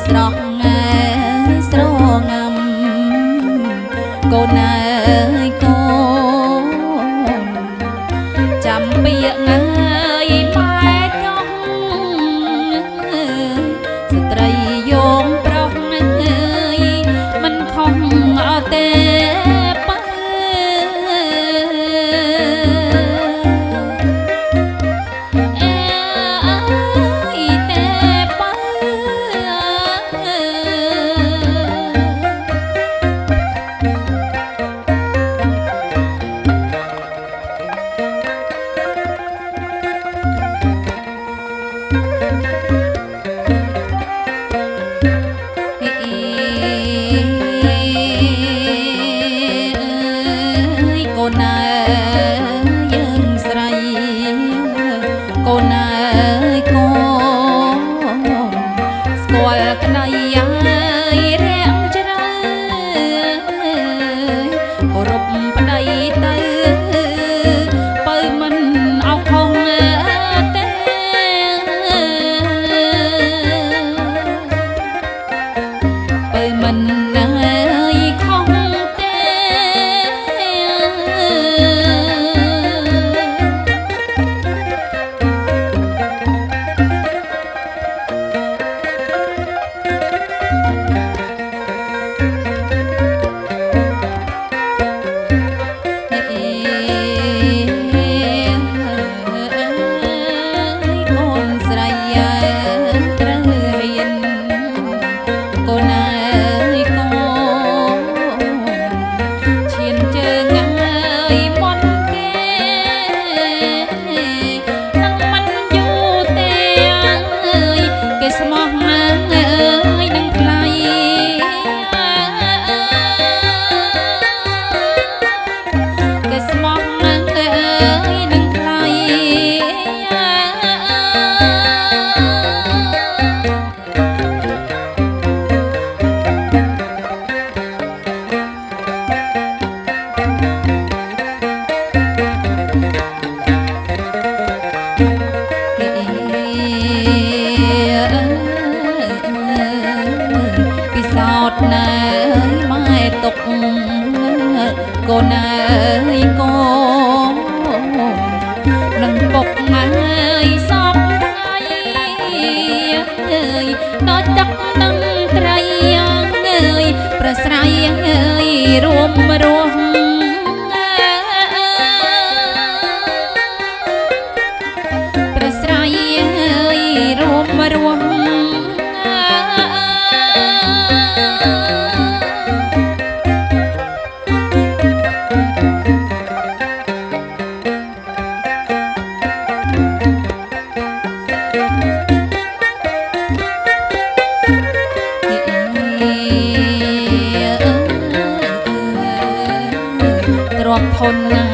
ស្រស់ស្រងំកូនអើយកូនចាំពាក្យម៉ែចង់ស្ត្រីយោងប្រុសមិនខំអត់ទេកូនអើយកូនស្គាល់ក្តីហើយរាំងជ្រៅគោរពប្តីទៅបើមិនអោខុសទេបើមិនខុសទេណើម៉ែទុកកូនអើយកូននឹងពុកម៉ែសពថ្ងៃដល់ទឹកនឹងត្រីប្រស្រ័យរួមរស់ប្រស្រ័យរួមរស់ទ្រាំធន